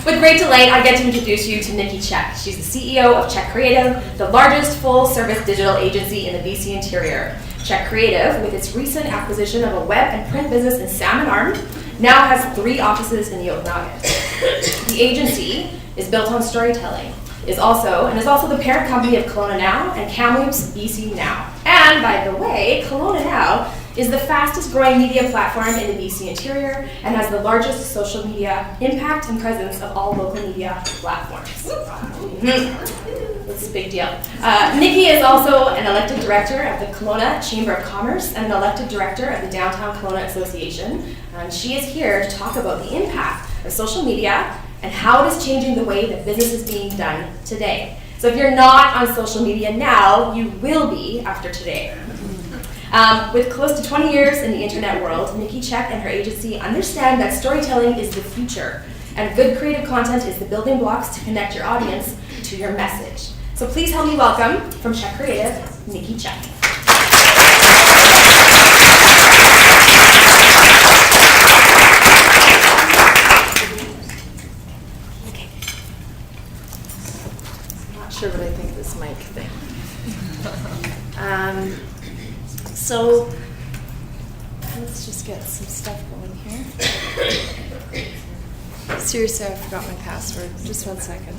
With great delight, I get to introduce you to Nikki Csek. She's the CEO of Czek Creative, the largest full-service digital agency in the BC interior. Czek Creative, with its recent acquisition of a web and print business in Salmon Arm, now has 3 offices in the Okanagan. The agency is built on storytelling, is also the parent company of Kelowna Now and KWIB's BC Now. And by the way, Kelowna Now is the fastest growing media platform in the BC interior and has the largest social media impact and presence of all local media platforms. It's a big deal. Nikki is also an elected director of the Kelowna Chamber of Commerce and an elected director of the Downtown Kelowna Association. And she is here to talk about the impact of social media and how it is changing the way that business is being done today. So if you're not on social media now, you will be after today. With close to 20 years in the internet world, Nikki Csek and her agency understand that storytelling is the future, and good creative content is the building blocks to connect your audience to your message. So please help me welcome, from Czek Creative, Nikki Csek. Okay. I'm not sure what I think of this mic thing. So let's just get some stuff going here. Seriously, I forgot my password. Just 1 second.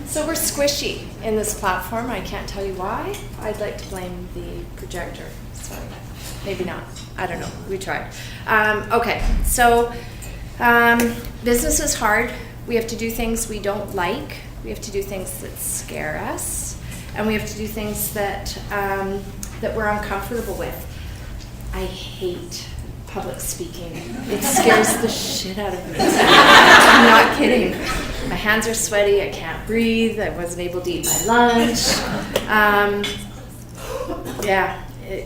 So we're squishy in this platform. I can't tell you why. I'd like to blame the projector. Sorry. Maybe not. I don't know. We tried. Okay. So business is hard. We have to do things we don't like. We have to do things that scare us, and we have to do things that that we're uncomfortable with. I hate public speaking. It scares the shit out of me. I'm not kidding. My hands are sweaty. I can't breathe. I wasn't able to eat my lunch.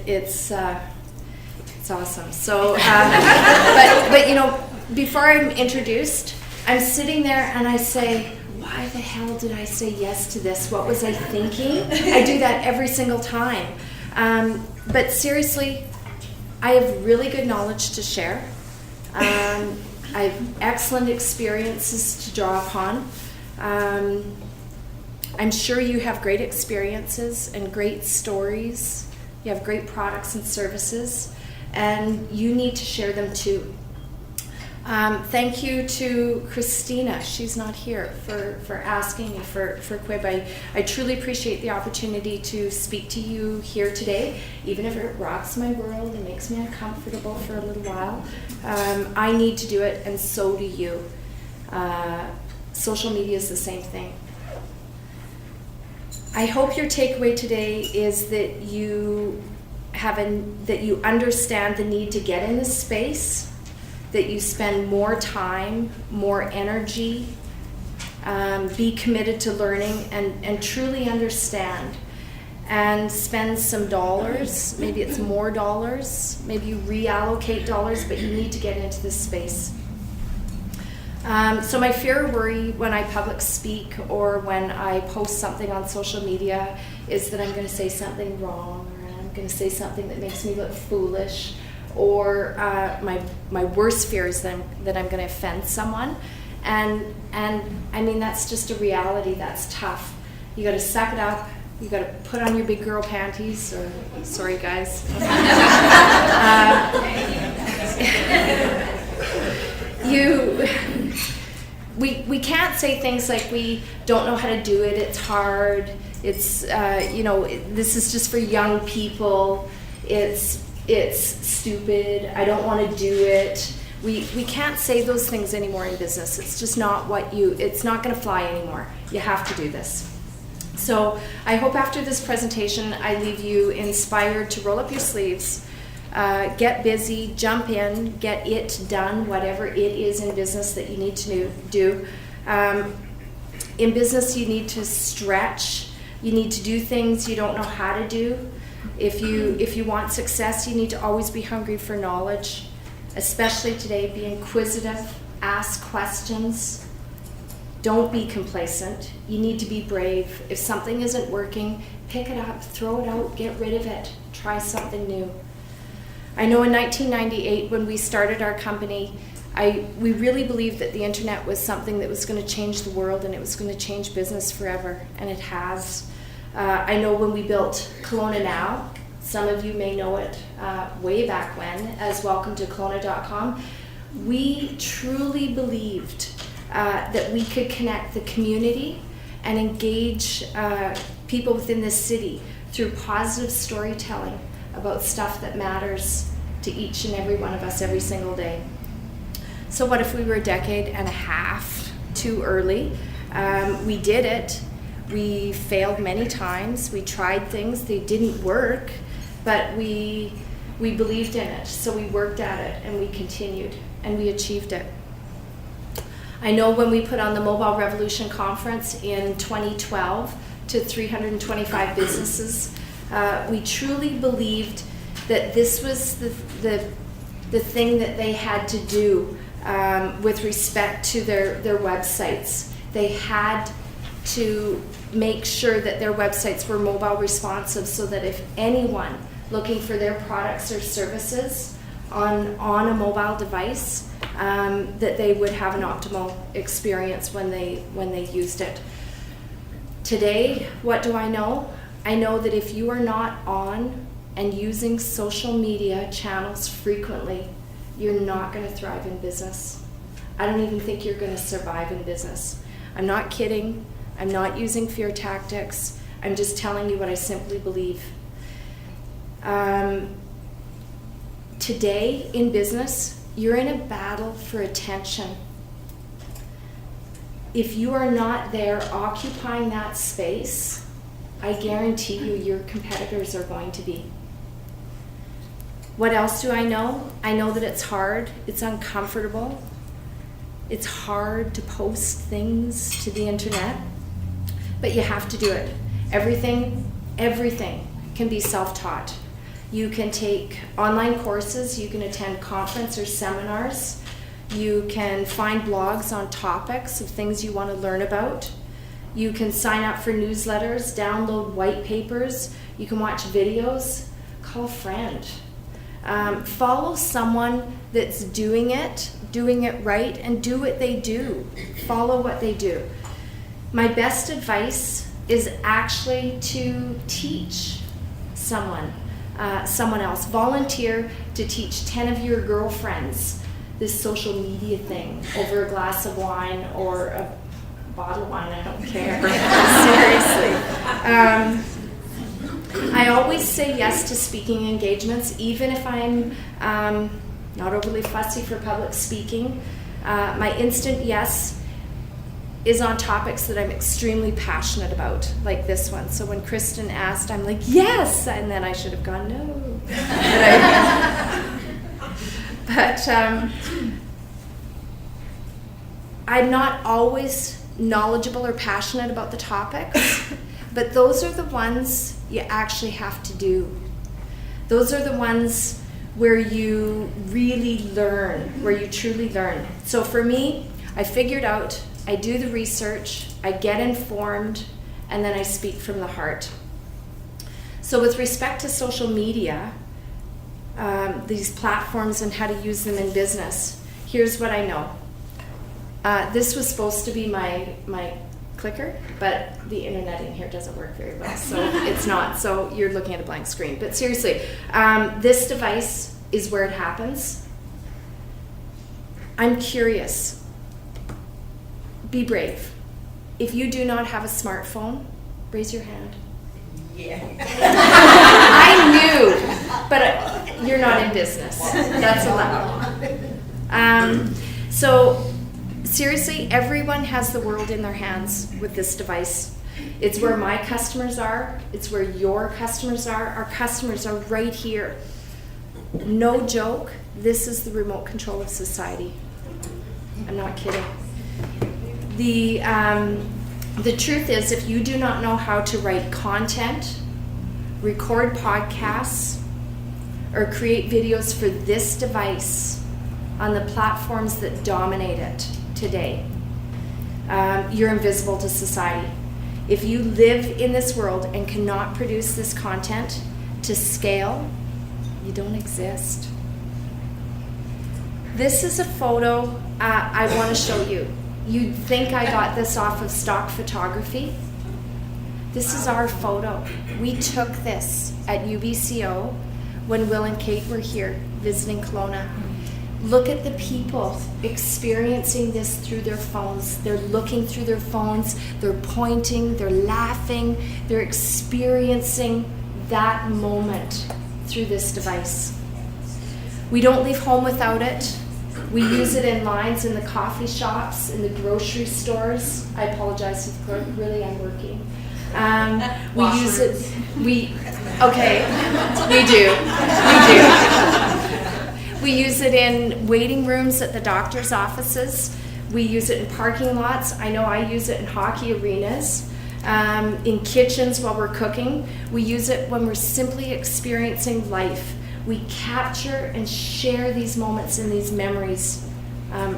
It's awesome. So, but you know, before I'm introduced, I'm sitting there and I say, why the hell did I say yes to this? What was I thinking? I do that every single time. But seriously, I have really good knowledge to share. I have excellent experiences to draw upon. I'm sure you have great experiences and great stories. You have great products and services, and you need to share them too. Thank you to Christina, she's not here, for asking me for KWIB. I truly appreciate the opportunity to speak to you here today, even if it rocks my world and makes me uncomfortable for a little while. I need to do it, and so do you. Social media is the same thing. I hope your takeaway today is that you understand the need to get in this space, that you spend more time, more energy, be committed to learning and truly understand, and spend some dollars. Maybe it's more dollars, maybe you reallocate dollars, but you need to get into this space. So my fear or worry when I public speak or when I post something on social media is that I'm going to say something wrong, or I'm going to say something that makes me look foolish, or my worst fear is that I'm going to offend someone, and I mean, that's just a reality. That's tough. You got to suck it up. You got to put on your big girl panties. Or sorry, guys. We can't say things like we don't know how to do it. It's hard. It's this is just for young people. It's stupid. I don't want to do it. We can't say those things anymore in business. It's just not it's not going to fly anymore. You have to do this. So I hope after this presentation I leave you inspired to roll up your sleeves, get busy, jump in, get it done, whatever it is in business that you need to do. In business you need to stretch. You need to do things you don't know how to do. If you want success, you need to always be hungry for knowledge, especially today. Be inquisitive, ask questions. Don't be complacent. You need to be brave. If something isn't working, pick it up, throw it out, get rid of it, try something new. I know in 1998 when we started our company, we really believed that the internet was something that was going to change the world and it was going to change business forever, and it has. I know when we built Kelowna Now, some of you may know it way back when as welcome to Kelowna.com, we truly believed that we could connect the community and engage people within this city through positive storytelling about stuff that matters to each and every one of us every single day. So what if we were a decade and a half too early? We did it. We failed many times. We tried things. They didn't work, but we believed in it. So we worked at it and we continued and we achieved it. I know when we put on the Mobile Revolution Conference in 2012 to 325 businesses, we truly believed that this was the thing that they had to do with respect to their websites. They had to make sure that their websites were mobile responsive so that if anyone looking for their products or services on a mobile device, that they would have an optimal experience when they used it. Today, what do I know? I know that if you are not on and using social media channels frequently, you're not going to thrive in business. I don't even think you're going to survive in business. I'm not kidding. I'm not using fear tactics. I'm just telling you what I simply believe. Today in business, you're in a battle for attention. If you are not there occupying that space, I guarantee you your competitors are going to be. What else do I know? I know that it's hard, it's uncomfortable, it's hard to post things to the internet, but you have to do it. Everything can be self-taught. You can take online courses, you can attend conference or seminars, you can find blogs on topics of things you want to learn about. You can sign up for newsletters, download white papers, you can watch videos, call a friend. Follow someone that's doing it right, and do what they do. Follow what they do. My best advice is actually to teach someone else. Volunteer to teach 10 of your girlfriends this social media thing over a glass of wine or a bottle of wine, I don't care. Seriously. I always say yes to speaking engagements, even if I'm not overly fussy for public speaking. My instant yes is on topics that I'm extremely passionate about, like this one. So when Kristen asked, I'm like, yes! And then I should have gone, no. But I'm not always knowledgeable or passionate about the topics, but those are the ones you actually have to do. Those are the ones where you really learn, where you truly learn. So for me, I figured out, I do the research, I get informed, and then I speak from the heart. So with respect to social media, these platforms and how to use them in business, here's what I know. This was supposed to be my clicker, but the internet in here doesn't work very well, so it's not. So you're looking at a blank screen. But seriously, this device is where it happens. I'm curious. Be brave. If you do not have a smartphone, raise your hand. Yeah. I knew, but you're not in business. That's allowed. So seriously, everyone has the world in their hands with this device. It's where my customers are. It's where your customers are. Our customers are right here. No joke, this is the remote control of society. I'm not kidding. The truth is, if you do not know how to write content, record podcasts, or create videos for this device on the platforms that dominate it today, you're invisible to society. If you live in this world and cannot produce this content to scale, You don't exist. This is a photo I want to show you. You'd think I got this off of stock photography. This is our photo. We took this at UBCO when Will and Kate were here visiting Kelowna. Look at the people experiencing this through their phones. They're looking through their phones, they're pointing, they're laughing, they're experiencing that moment through this device. We don't leave home without it. We use it in lines in the coffee shops, in the grocery stores. I apologize to the clerk, really, I'm working. We use it, we do. We use it in waiting rooms at the doctor's offices. We use it in parking lots. I know I use it in hockey arenas, in kitchens while we're cooking. We use it when we're simply experiencing life. We capture and share these moments and these memories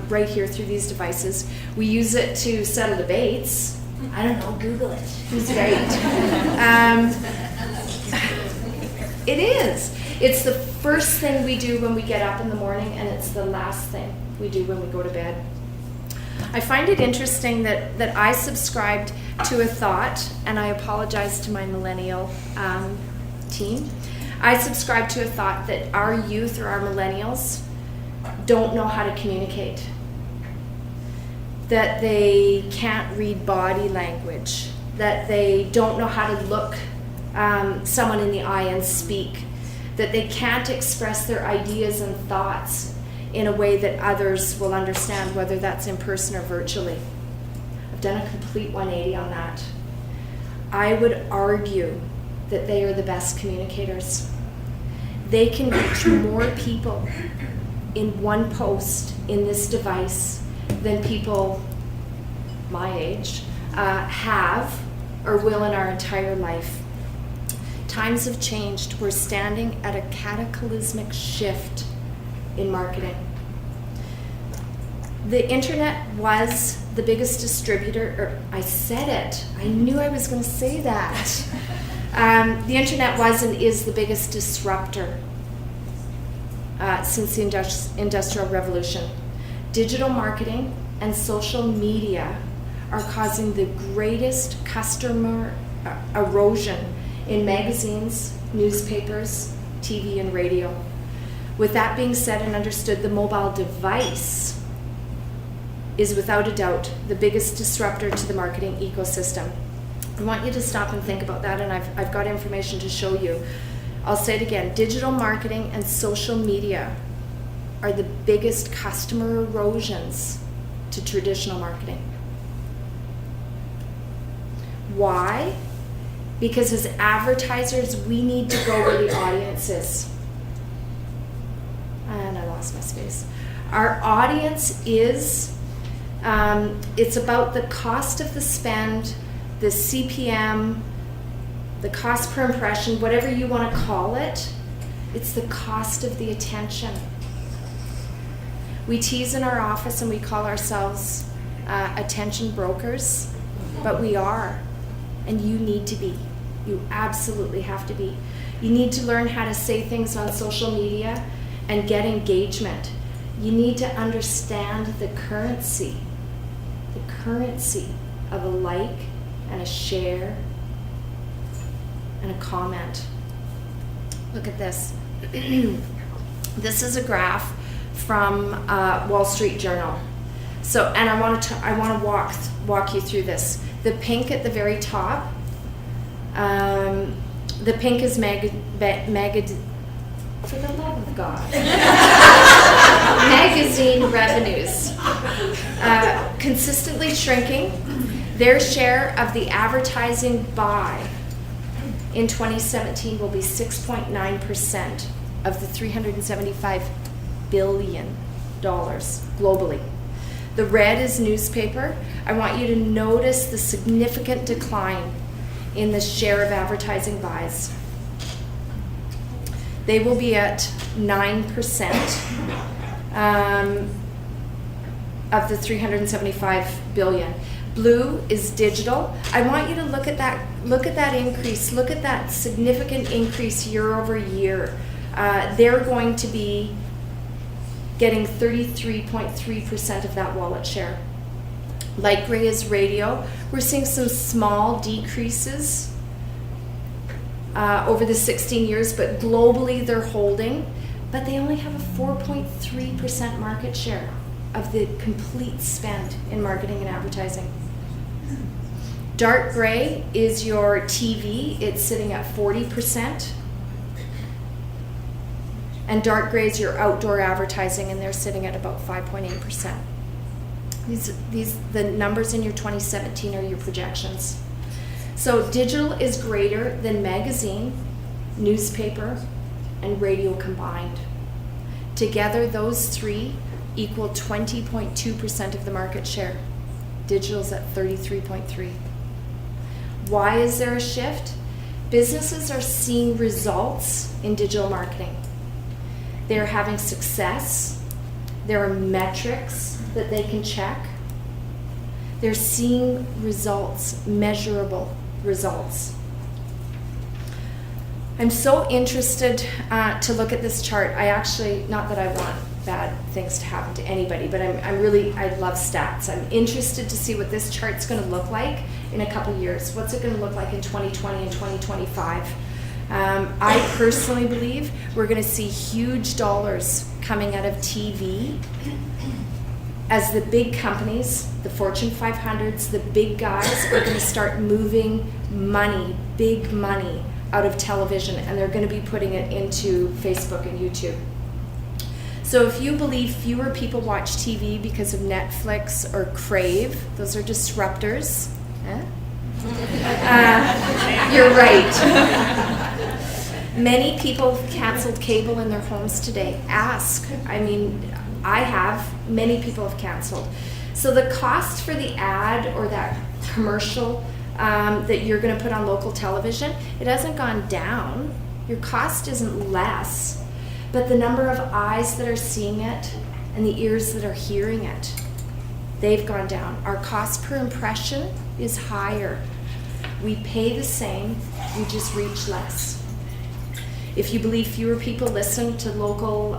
right here through these devices. We use it to settle debates. I don't know, Google it. Who's right? It is. It's the first thing we do when we get up in the morning, and it's the last thing we do when we go to bed. I find it interesting that I subscribed to a thought, and I apologize to my millennial team. I subscribe to a thought that our youth or our millennials don't know how to communicate, that they can't read body language, that they don't know how to look someone in the eye and speak, that they can't express their ideas and thoughts in a way that others will understand, whether that's in person or virtually. I've done a complete 180 on that. I would argue that they are the best communicators. They can reach more people in one post in this device than people my age have or will in our entire life. Times have changed. We're standing at a cataclysmic shift in marketing. The internet was the biggest distributor, I said it. I knew I was going to say that. The internet was and is the biggest disruptor since the Industrial Revolution. Digital marketing and social media are causing the greatest customer erosion in magazines, newspapers, TV, and radio. With that being said and understood, the mobile device is without a doubt the biggest disruptor to the marketing ecosystem. I want you to stop and think about that, and I've got information to show you. I'll say it again, digital marketing and social media are the biggest customer erosions to traditional marketing. Why? Because as advertisers, we need to go where the audience is. And I lost my space. Our audience is, it's about the cost of the spend, the CPM, the cost per impression, whatever you want to call it. It's the cost of the attention. We tease in our office and we call ourselves attention brokers, but we are, and you need to be. You absolutely have to be. You need to learn how to say things on social media and get engagement. You need to understand the currency of a like and a share and a comment. Look at this. This is a graph from Wall Street Journal. So, and I want to walk you through this. The pink at the very top. The pink is for the love of God. Magazine revenues consistently shrinking. Their share of the advertising buy in 2017 will be 6.9% of the $375 billion globally. The red is newspaper. I want you to notice the significant decline in the share of advertising buys. They will be at 9% of the $375 billion. Blue is digital. I want you to look at that increase. Look at that significant increase year over year they're going to be getting 33.3% of that wallet share. Light gray is radio. We're seeing some small decreases over the 16 years, but globally they're holding. But they only have a 4.3% market share of the complete spend in marketing and advertising. Dark gray is your TV. It's sitting at 40%. And dark gray is your outdoor advertising, and they're sitting at about 5.8%. The numbers in your 2017 are your projections. So digital is greater than magazine, newspaper, and radio combined. Together, those three equal 20.2% of the market share. Digital's at 33.3%. Why is there a shift? Businesses are seeing results in digital marketing. They're having success. There are metrics that they can check. They're seeing results, measurable results. I'm so interested to look at this chart. I actually, not that I want bad things to happen to anybody, but I love stats. I'm interested to see what this chart's going to look like in a couple years. What's it going to look like in 2020 and 2025? I personally believe we're going to see huge dollars coming out of TV as the big companies, the Fortune 500s, the big guys are going to start moving money, big money, out of television, and they're going to be putting it into Facebook and YouTube. So if you believe fewer people watch TV because of Netflix or KWIB, those are disruptors, you're right. Many people have canceled cable in their homes today. I have. Many people have canceled. So the cost for the ad or that commercial that you're going to put on local television, it hasn't gone down. Your cost isn't less, but the number of eyes that are seeing it and the ears that are hearing it, they've gone down. Our cost per impression is higher. We pay the same, we just reach less. If you believe fewer people listen to local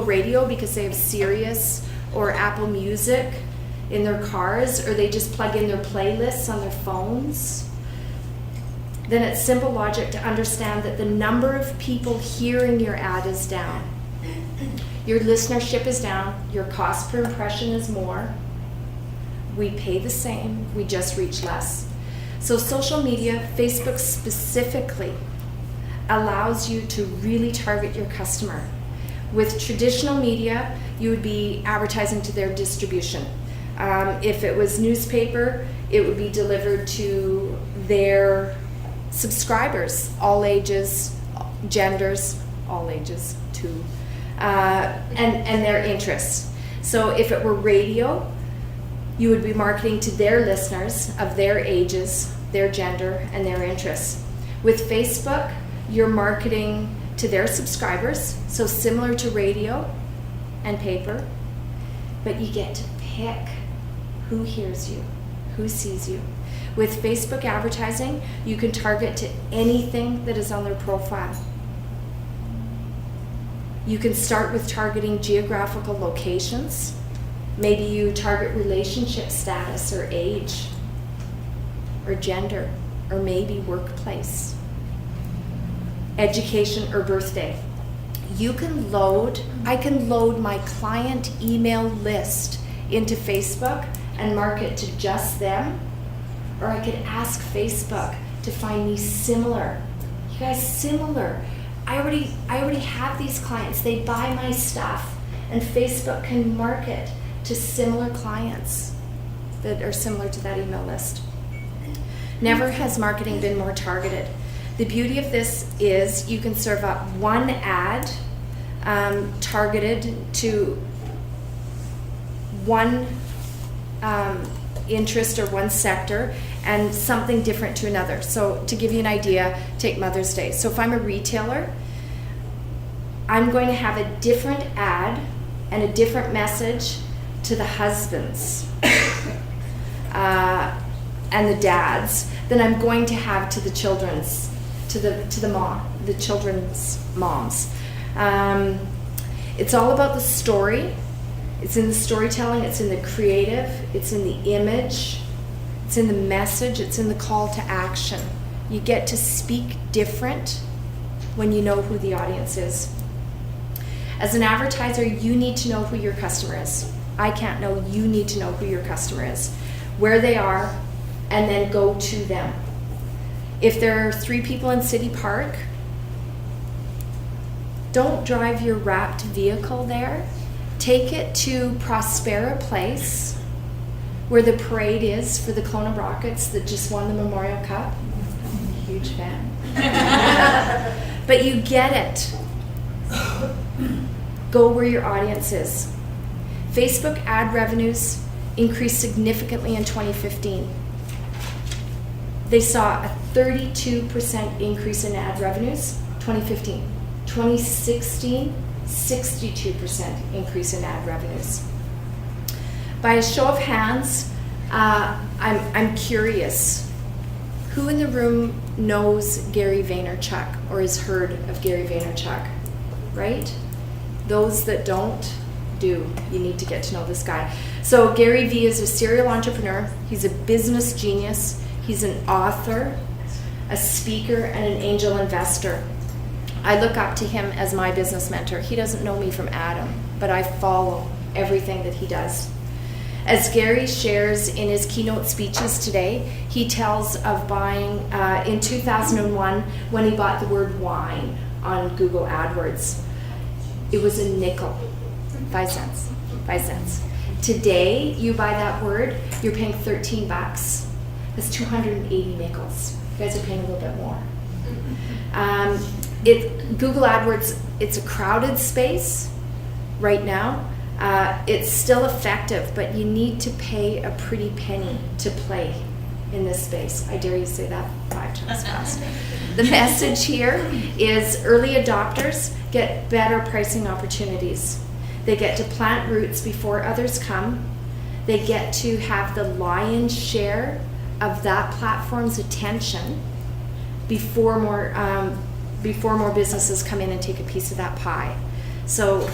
radio because they have Sirius or Apple Music in their cars, or they just plug in their playlists on their phones, then it's simple logic to understand that the number of people hearing your ad is down. Your listenership is down, your cost per impression is more. We pay the same, we just reach less. So social media, Facebook specifically, allows you to really target your customer. With traditional media, you would be advertising to their distribution. If it was newspaper, it would be delivered to their subscribers, all ages, genders, all ages too, and their interests. So if it were radio, you would be marketing to their listeners of their ages, their gender, and their interests. With Facebook, you're marketing to their subscribers, so similar to radio and paper, but you get to pick who hears you, who sees you. With Facebook advertising, you can target to anything that is on their profile. You can start with targeting geographical locations. Maybe you target relationship status or age or gender or maybe workplace, education or birthday. I can load my client email list into Facebook and market to just them, or I could ask Facebook to find me similar. You guys, similar. I already have these clients. They buy my stuff, and Facebook can market to similar clients that are similar to that email list. Never has marketing been more targeted. The beauty of this is you can serve up one ad targeted to one interest or one sector, and something different to another. So to give you an idea, take Mother's Day. So if I'm a retailer, I'm going to have a different ad and a different message to the husbands and the dads than I'm going to have to the to the children's moms. It's all about the story. It's in the storytelling, it's in the creative, it's in the image, it's in the message, it's in the call to action. You get to speak different when you know who the audience is. As an advertiser, you need to know who your customer is. I can't know, you need to know who your customer is, where they are, and then go to them. If there are 3 people in City Park, don't drive your wrapped vehicle there. Take it to Prospera Place, where the parade is for the Kelowna Rockets that just won the Memorial Cup. Huge fan. But you get it. Go where your audience is. Facebook ad revenues increased significantly in 2015. They saw a 32% increase in ad revenues, 2015. 2016, 62% increase in ad revenues. By a show of hands, I'm curious, who in the room knows Gary Vaynerchuk or has heard of Gary Vaynerchuk, right? Those that don't, you need to get to know this guy. So Gary V is a serial entrepreneur. He's a business genius. He's an author, a speaker, and an angel investor. I look up to him as my business mentor. He doesn't know me from Adam, but I follow everything that he does. As Gary shares in his keynote speeches today, he tells of buying, in 2001, when he bought the word wine on Google AdWords. It was a nickel, 5 cents, 5 cents. Today, you buy that word, you're paying $13. That's 280 nickels. You guys are paying a little bit more. Google AdWords, it's a crowded space right now. It's still effective, but you need to pay a pretty penny to play in this space. I dare you say that 5 times fast. The message here is early adopters get better pricing opportunities. They get to plant roots before others come. They get to have the lion's share of that platform's attention before more businesses come in and take a piece of that pie. So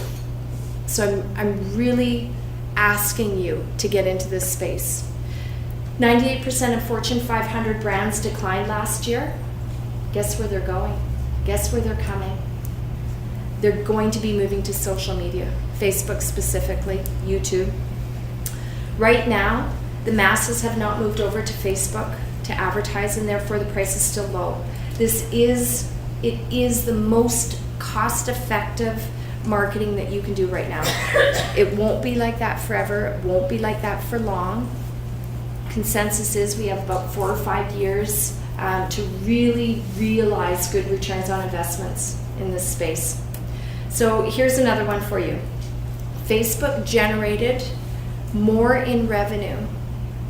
I'm really asking you to get into this space. 98% of Fortune 500 brands declined last year. Guess where they're going? Guess where they're coming? They're going to be moving to social media, Facebook specifically, YouTube. Right now, the masses have not moved over to Facebook to advertise, and therefore the price is still low. It is the most cost-effective marketing that you can do right now. It won't be like that forever. It won't be like that for long. Consensus is we have about 4 or 5 years to really realize good returns on investments in this space. So here's another one for you. Facebook generated more in revenue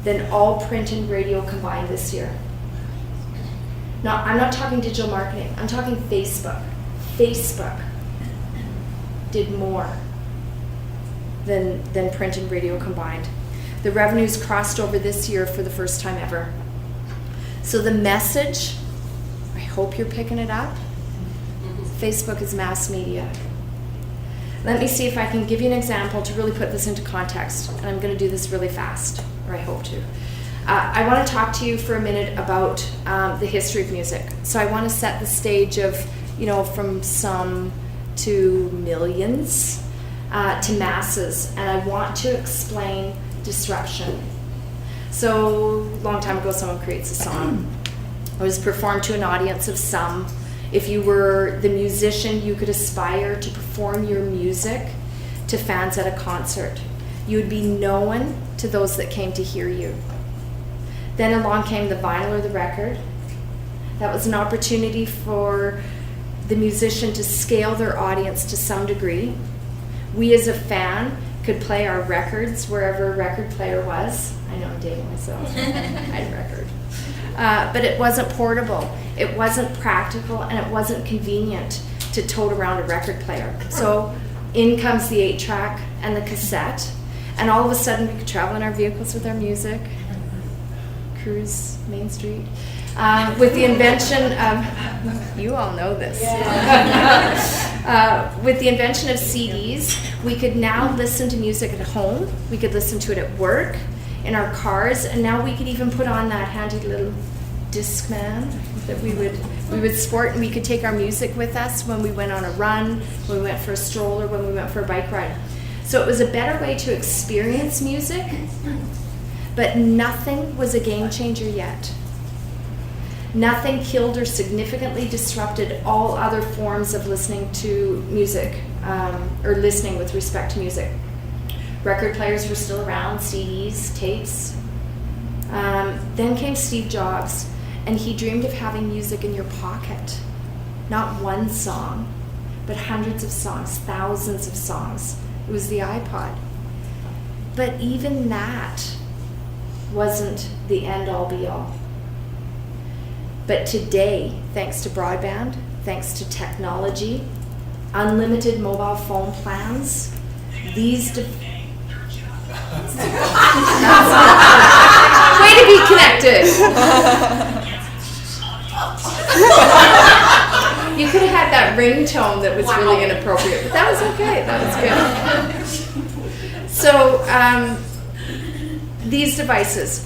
than all print and radio combined this year. Now, I'm not talking digital marketing. I'm talking Facebook. Facebook did more than print and radio combined. The revenues crossed over this year for the first time ever. So the message, I hope you're picking it up. Facebook is mass media. Let me see if I can give you an example to really put this into context. And I'm going to do this really fast, or I hope to. I want to talk to you for a minute about the history of music. So I want to set the stage of, from some to millions to masses. And I want to explain disruption. So a long time ago, someone creates a song. It was performed to an audience of some. If you were the musician, you could aspire to perform your music to fans at a concert. You would be known to those that came to hear you. Then along came the vinyl or the record. That was an opportunity for the musician to scale their audience to some degree. We as a fan could play our records wherever a record player was. I know I'm dating myself. I had a record. But it wasn't portable, it wasn't practical, and it wasn't convenient to tote around a record player. So in comes the 8-track and the cassette, and all of a sudden we could travel in our vehicles with our music, cruise Main Street. With the invention of, you all know this. With the invention of CDs, we could now listen to music at home, we could listen to it at work, in our cars, and now we could even put on that handy little Discman that we would sport, and we could take our music with us when we went on a run, when we went for a stroll, or when we went for a bike ride. So it was a better way to experience music, but nothing was a game changer yet. Nothing killed or significantly disrupted all other forms of listening to music, or listening with respect to music. Record players were still around, CDs, tapes. Then came Steve Jobs, and he dreamed of having music in your pocket. Not one song, but hundreds of songs, thousands of songs. It was the iPod. But even that wasn't the end-all be-all. But today, thanks to broadband, thanks to technology, unlimited mobile phone plans, these way to be connected. You could have had that ringtone that was really inappropriate, but that was okay. That was good. So these devices,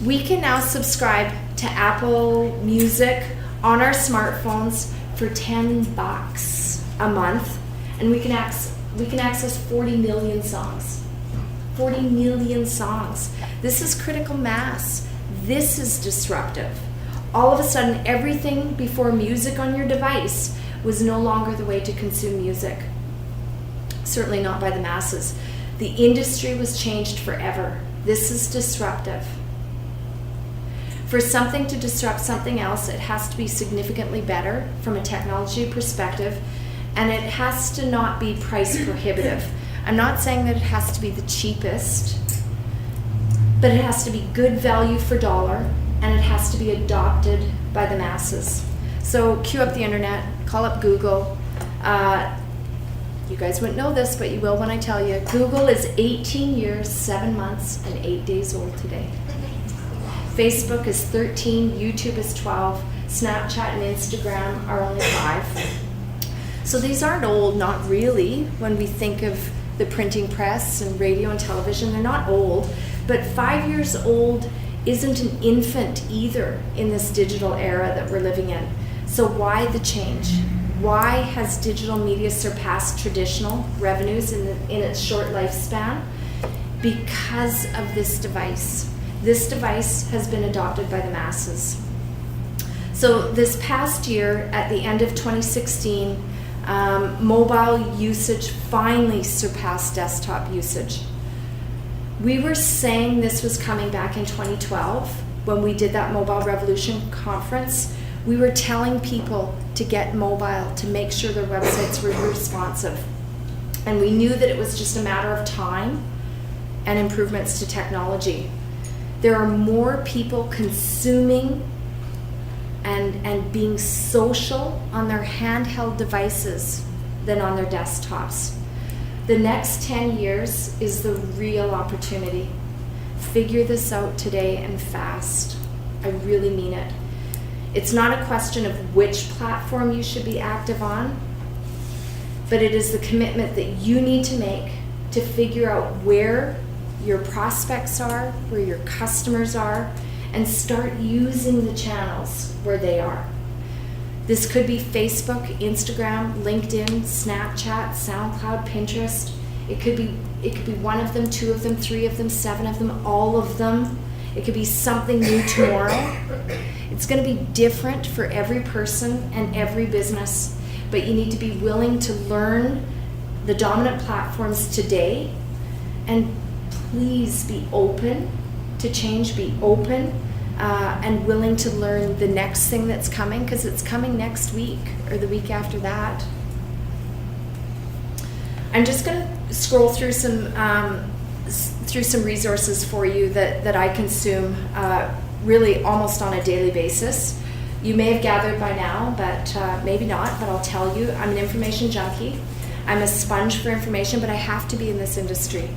we can now subscribe to Apple Music on our smartphones for $10 a month, and we can access 40 million songs. 40 million songs. This is critical mass. This is disruptive. All of a sudden, everything before music on your device was no longer the way to consume music. Certainly not by the masses. The industry was changed forever. This is disruptive. For something to disrupt something else, it has to be significantly better from a technology perspective, and it has to not be price prohibitive. I'm not saying that it has to be the cheapest, but it has to be good value for dollar, and it has to be adopted by the masses. So cue up the internet, call up Google. You guys wouldn't know this, but you will when I tell you. Google is 18 years, 7 months, and 8 days old today. Facebook is 13, YouTube is 12, Snapchat and Instagram are only 5. So these aren't old, not really, when we think of the printing press and radio and television. They're not old, but 5 years old isn't an infant either in this digital era that we're living in. So why the change? Why has digital media surpassed traditional revenues in its short lifespan? Because of this device. This device has been adopted by the masses. So this past year, at the end of 2016, mobile usage finally surpassed desktop usage. We were saying this was coming back in 2012 when we did that Mobile Revolution conference. We were telling people to get mobile, to make sure their websites were responsive. And we knew that it was just a matter of time and improvements to technology. There are more people consuming and being social on their handheld devices than on their desktops. The next 10 years is the real opportunity. Figure this out today and fast. I really mean it. It's not a question of which platform you should be active on, but it is the commitment that you need to make to figure out where your prospects are, where your customers are, and start using the channels where they are. This could be Facebook, Instagram, LinkedIn, Snapchat, SoundCloud, Pinterest. It could be one of them, 2 of them, 3 of them, 7 of them, all of them. It could be something new tomorrow. It's going to be different for every person and every business, but you need to be willing to learn the dominant platforms today, and please be open to change, be open and willing to learn the next thing that's coming, because it's coming next week or the week after that. I'm just going to scroll through some resources for you that I consume really almost on a daily basis. You may have gathered by now, but maybe not, but I'll tell you, I'm an information junkie. I'm a sponge for information, but I have to be in this industry.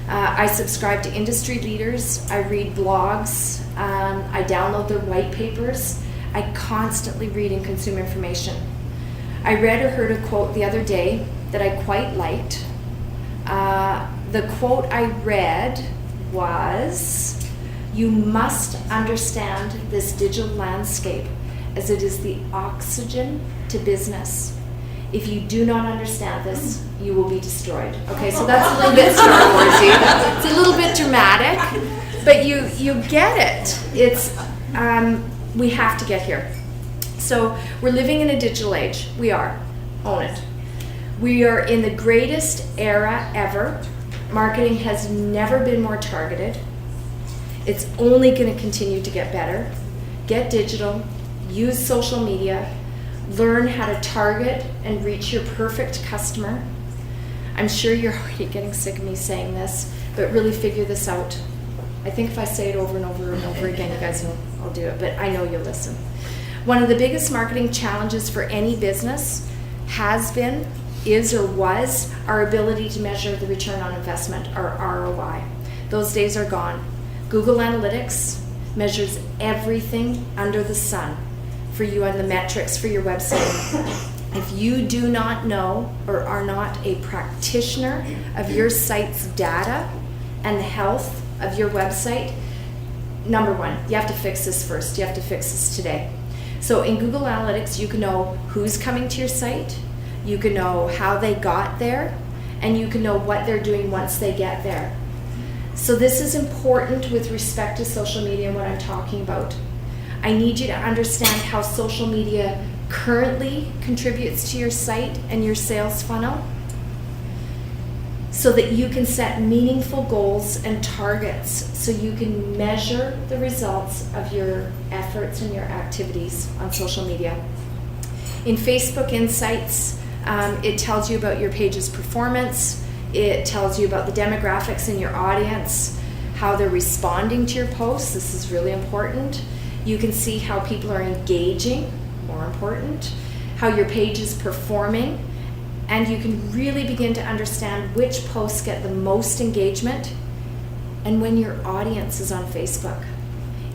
I subscribe to industry leaders. I read blogs. I download their white papers. I constantly read and consume information. I read or heard a quote the other day that I quite liked. The quote I read was, "You must understand this digital landscape as it is the oxygen to business. If you do not understand this, you will be destroyed." Okay, so that's a little bit Star Warsy. It's a little bit dramatic, but you get it. It's we have to get here. So we're living in a digital age. We are. Own it. We are in the greatest era ever. Marketing has never been more targeted. It's only going to continue to get better. Get digital. Use social media. Learn how to target and reach your perfect customer. I'm sure you're already getting sick of me saying this, but really figure this out. I think if I say it over and over and over again, you guys will I'll do it, but I know you'll listen. One of the biggest marketing challenges for any business has been, is, or was our ability to measure the return on investment, or ROI. Those days are gone. Google Analytics measures everything under the sun for you on the metrics for your website. If you do not know or are not a practitioner of your site's data and the health of your website, number one, you have to fix this first. You have to fix this today. So in Google Analytics, you can know who's coming to your site, you can know how they got there, and you can know what they're doing once they get there. So this is important with respect to social media and what I'm talking about. I need you to understand how social media currently contributes to your site and your sales funnel so that you can set meaningful goals and targets so you can measure the results of your efforts and your activities on social media. In Facebook Insights, it tells you about your page's performance. It tells you about the demographics in your audience, how they're responding to your posts. This is really important. You can see how people are engaging, more important, how your page is performing, and you can really begin to understand which posts get the most engagement and when your audience is on Facebook.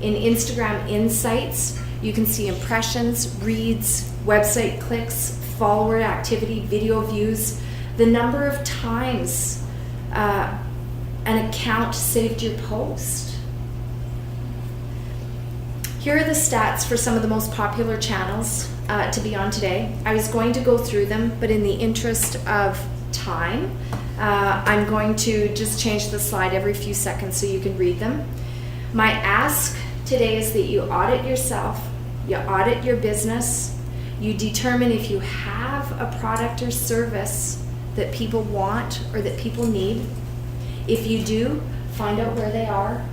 In Instagram Insights, you can see impressions, reads, website clicks, follower activity, video views, the number of times an account saved your post. Here are the stats for some of the most popular channels to be on today. I was going to go through them, but in the interest of time, I'm going to just change the slide every few seconds so you can read them. My ask today is that you audit yourself, you audit your business, you determine if you have a product or service that people want or that people need. If you do, find out where they are.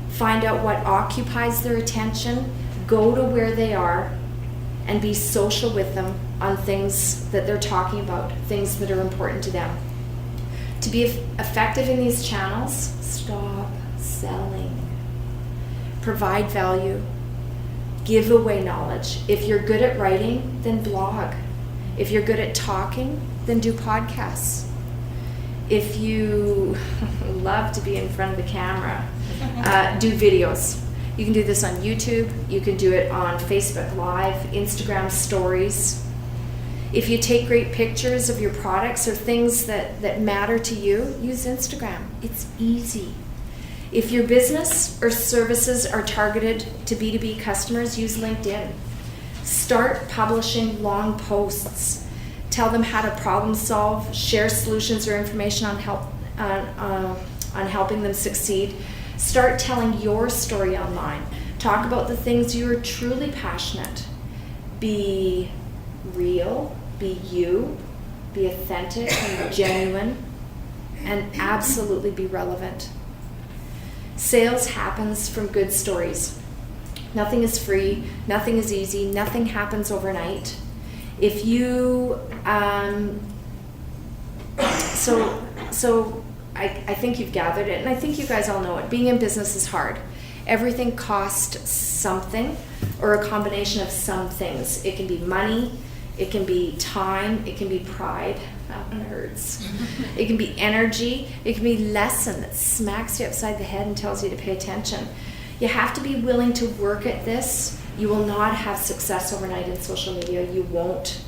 Find out what occupies their attention, go to where they are, and be social with them on things that they're talking about, things that are important to them. To be effective in these channels, stop selling. Provide value. Give away knowledge. If you're good at writing, then blog. If you're good at talking, then do podcasts. If you love to be in front of the camera, do videos. You can do this on YouTube. You can do it on Facebook Live, Instagram Stories. If you take great pictures of your products or things that matter to you, use Instagram. It's easy. If your business or services are targeted to B2B customers, use LinkedIn. Start publishing long posts. Tell them how to problem solve, share solutions or information on helping them succeed. Start telling your story online. Talk about the things you are truly passionate. Be real, be you, be authentic and genuine, and absolutely be relevant. Sales happens from good stories. Nothing is free, nothing is easy, nothing happens overnight. If you, I think you've gathered it, and I think you guys all know it. Being in business is hard. Everything costs something, or a combination of some things. It can be money, it can be time, it can be pride. That one hurts. It can be energy. It can be lesson that smacks you upside the head and tells you to pay attention. You have to be willing to work at this. You will not have success overnight in social media. You won't.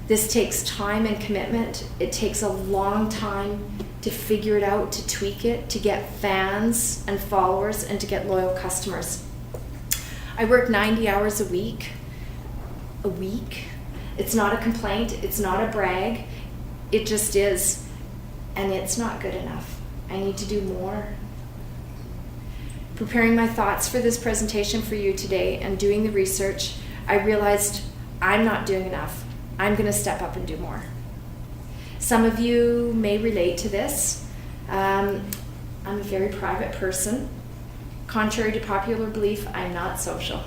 This takes time and commitment. It takes a long time to figure it out, to tweak it, to get fans and followers, and to get loyal customers. I work 90 hours a week. A week? It's not a complaint. It's not a brag. It just is. And it's not good enough. I need to do more. Preparing my thoughts for this presentation for you today and doing the research, I realized I'm not doing enough. I'm going to step up and do more. Some of you may relate to this. I'm a very private person. Contrary to popular belief, I'm not social.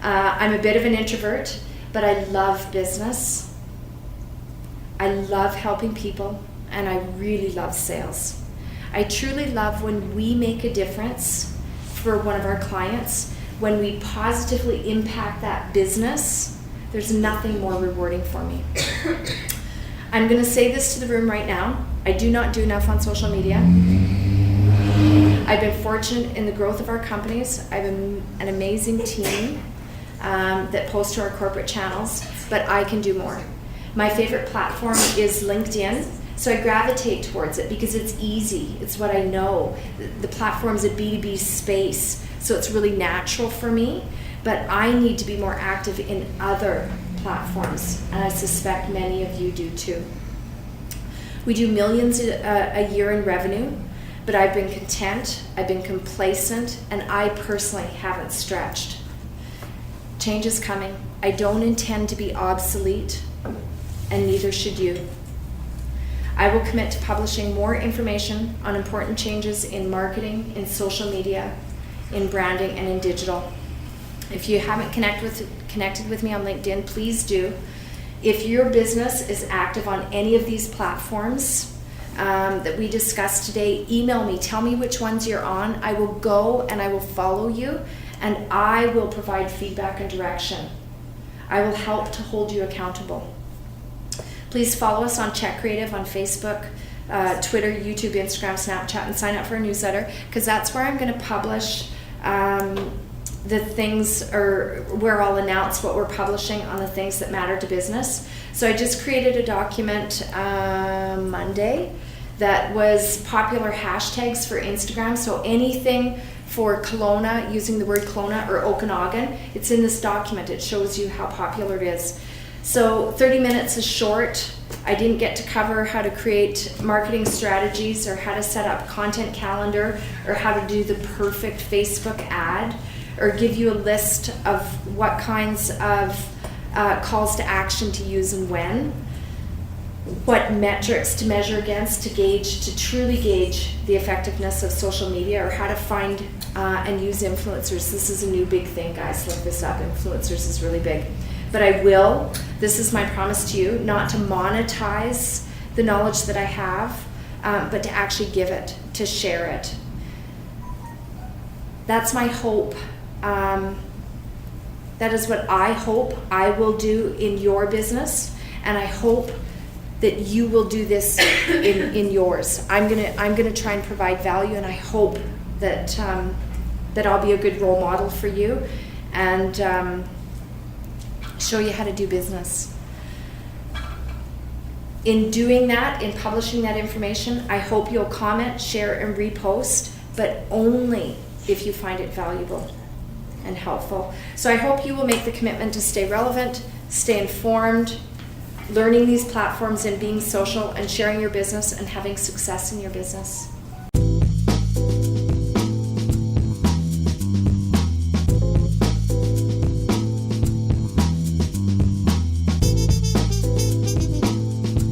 I'm a bit of an introvert, but I love business. I love helping people, and I really love sales. I truly love when we make a difference for one of our clients, when we positively impact that business. There's nothing more rewarding for me. I'm going to say this to the room right now. I do not do enough on social media. I've been fortunate in the growth of our companies. I have an amazing team that posts to our corporate channels, but I can do more. My favorite platform is LinkedIn, so I gravitate towards it because it's easy. It's what I know. The platform's a B2B space, so it's really natural for me. But I need to be more active in other platforms, and I suspect many of you do too. We do millions a year in revenue, but I've been content, I've been complacent, and I personally haven't stretched. Change is coming. I don't intend to be obsolete, and neither should you. I will commit to publishing more information on important changes in marketing, in social media, in branding, and in digital. If you haven't connected with me on LinkedIn, please do. If your business is active on any of these platforms that we discussed today, email me. Tell me which ones you're on. I will go and I will follow you, and I will provide feedback and direction. I will help to hold you accountable. Please follow us on Czek Creative on Facebook, Twitter, YouTube, Instagram, Snapchat, and sign up for a newsletter, because that's where I'm going to publish the things, or where I'll announce what we're publishing on the things that matter to business. So I just created a document Monday that was popular hashtags for Instagram. So anything for Kelowna, using the word Kelowna or Okanagan, it's in this document. It shows you how popular it is. So 30 minutes is short. I didn't get to cover how to create marketing strategies, or how to set up content calendar, or how to do the perfect Facebook ad, or give you a list of what kinds of calls to action to use and when, what metrics to measure against to truly gauge the effectiveness of social media, or how to find and use influencers. This is a new big thing, guys. Look this up. Influencers is really big. But I will, this is my promise to you, not to monetize the knowledge that I have, but to actually give it, to share it. That's my hope. That is what I hope I will do in your business, and I hope that you will do this in yours. I'm gonna try and provide value, and I hope that that I'll be a good role model for you, and show you how to do business. In doing that, in publishing that information, I hope you'll comment, share, and repost, but only if you find it valuable and helpful. So I hope you will make the commitment to stay relevant, stay informed, learning these platforms and being social, and sharing your business and having success in your business.